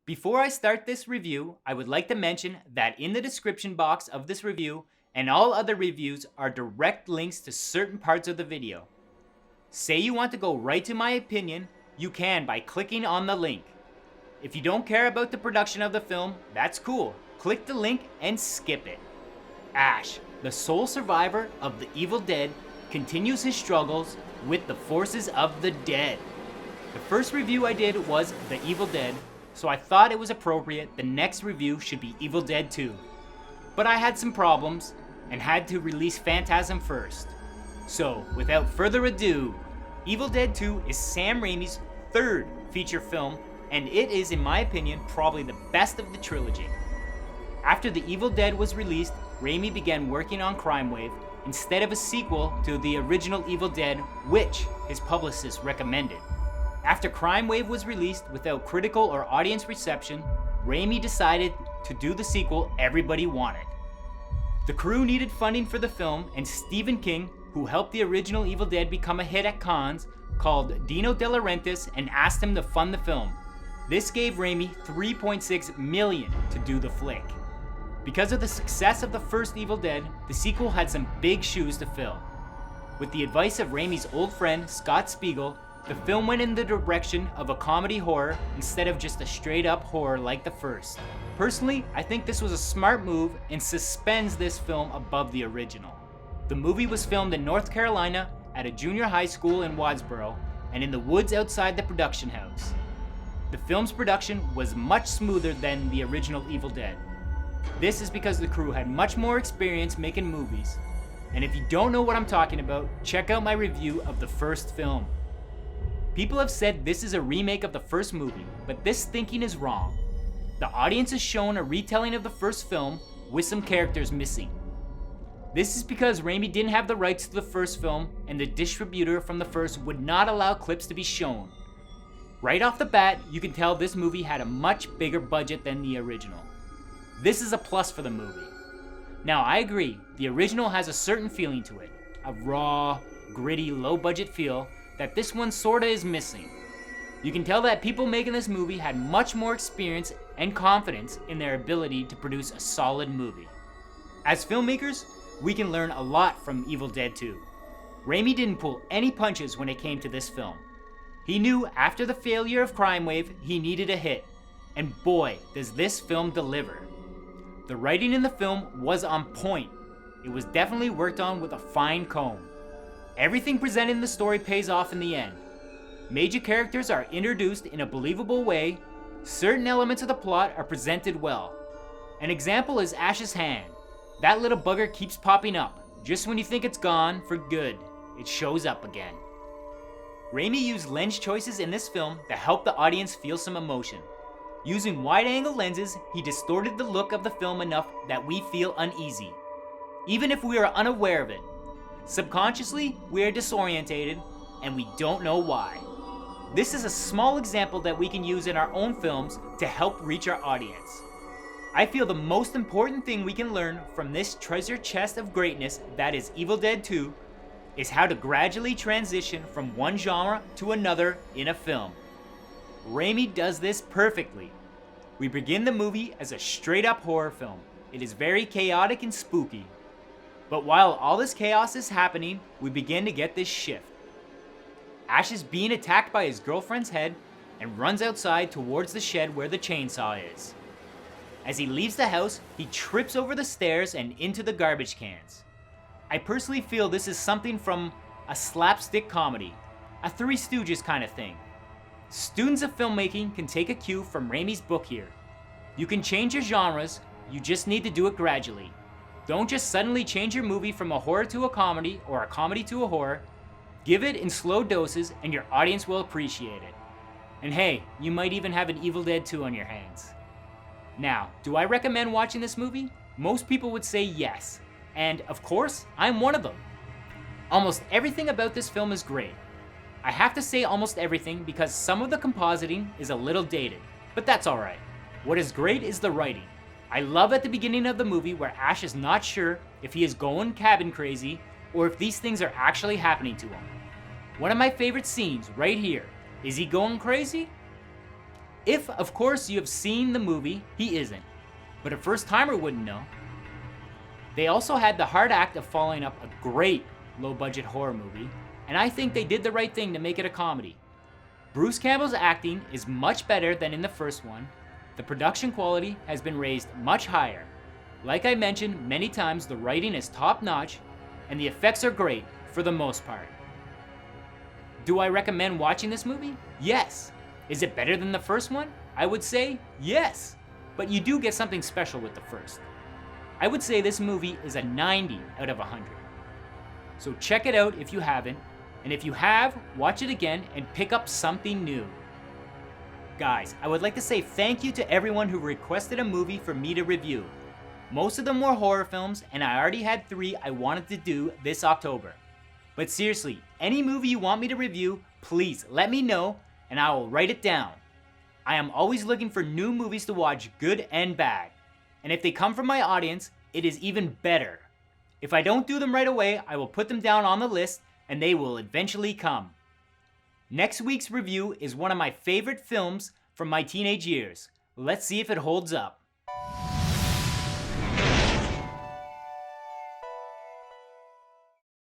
Before I start this review, I would like to mention that in the description box of this review and all other reviews are direct links to certain parts of the video. Say you want to go right to my opinion, you can by clicking on the link. If you don't care about the production of the film, that's cool. Click the link and skip it. Ash, the sole survivor of the Evil Dead, continues his struggles with the forces of the dead. The first review I did was The Evil Dead, so I thought it was appropriate the next review should be Evil Dead 2. But I had some problems and had to release Phantasm first. So, without further ado, Evil Dead 2 is Sam Raimi's third feature film, and it is, in my opinion, probably the best of the trilogy. After The Evil Dead was released, Raimi began working on Crime Wave instead of a sequel to the original Evil Dead, which his publicist recommended. After Crime Wave was released without critical or audience reception, Raimi decided to do the sequel everybody wanted. The crew needed funding for the film, and Stephen King, who helped the original Evil Dead become a hit at cons, called Dino De Laurentiis and asked him to fund the film. This gave Raimi $3.6 million to do the flick. Because of the success of the first Evil Dead, the sequel had some big shoes to fill. With the advice of Raimi's old friend Scott Spiegel, the film went in the direction of a comedy horror instead of just a straight up horror like the first. Personally, I think this was a smart move and suspends this film above the original. The movie was filmed in North Carolina at a junior high school in Wadsboro and in the woods outside the production house. The film's production was much smoother than the original Evil Dead. This is because the crew had much more experience making movies. And if you don't know what I'm talking about, check out my review of the first film. People have said this is a remake of the first movie, but this thinking is wrong. The audience is shown a retelling of the first film with some characters missing. This is because Raimi didn't have the rights to the first film, and the distributor from the first would not allow clips to be shown. Right off the bat, you can tell this movie had a much bigger budget than the original. This is a plus for the movie. Now, I agree, the original has a certain feeling to it, a raw, gritty, low-budget feel that this one sorta is missing. You can tell that people making this movie had much more experience and confidence in their ability to produce a solid movie. As filmmakers, we can learn a lot from Evil Dead 2. Raimi didn't pull any punches when it came to this film. He knew after the failure of Crime Wave, he needed a hit, and boy, does this film deliver. The writing in the film was on point. It was definitely worked on with a fine comb. Everything presented in the story pays off in the end. Major characters are introduced in a believable way. Certain elements of the plot are presented well. An example is Ash's hand. That little bugger keeps popping up. Just when you think it's gone for good, it shows up again. Raimi used lens choices in this film to help the audience feel some emotion. Using wide-angle lenses, he distorted the look of the film enough that we feel uneasy, even if we are unaware of it. Subconsciously, we are disorientated, and we don't know why. This is a small example that we can use in our own films to help reach our audience. I feel the most important thing we can learn from this treasure chest of greatness that is Evil Dead 2 is how to gradually transition from one genre to another in a film. Raimi does this perfectly. We begin the movie as a straight-up horror film. It is very chaotic and spooky. But while all this chaos is happening, we begin to get this shift. Ash is being attacked by his girlfriend's head and runs outside towards the shed where the chainsaw is. As he leaves the house, he trips over the stairs and into the garbage cans. I personally feel this is something from a slapstick comedy, a Three Stooges kind of thing. Students of filmmaking can take a cue from Raimi's book here. You can change your genres, you just need to do it gradually. Don't just suddenly change your movie from a horror to a comedy or a comedy to a horror. Give it in slow doses and your audience will appreciate it. And hey, you might even have an Evil Dead 2 on your hands. Now, do I recommend watching this movie? Most people would say yes. And of course, I'm one of them. Almost everything about this film is great. I have to say almost everything because some of the compositing is a little dated, but that's alright. What is great is the writing. I love at the beginning of the movie where Ash is not sure if he is going cabin crazy or if these things are actually happening to him. One of my favorite scenes right here. Is he going crazy? If, of course, you have seen the movie, he isn't, but a first timer wouldn't know. They also had the hard act of following up a great low budget horror movie, and I think they did the right thing to make it a comedy. Bruce Campbell's acting is much better than in the first one. The production quality has been raised much higher. Like I mentioned many times, the writing is top notch, and the effects are great for the most part. Do I recommend watching this movie? Yes. Is it better than the first one? I would say yes, but you do get something special with the first. I would say this movie is a 90 out of 100. So check it out if you haven't, and if you have, watch it again and pick up something new. Guys, I would like to say thank you to everyone who requested a movie for me to review. Most of them were horror films, and I already had 3 I wanted to do this October. But seriously, any movie you want me to review, please let me know and I will write it down. I am always looking for new movies to watch, good and bad. And if they come from my audience, it is even better. If I don't do them right away, I will put them down on the list and they will eventually come. Next week's review is one of my favorite films from my teenage years. Let's see if it holds up.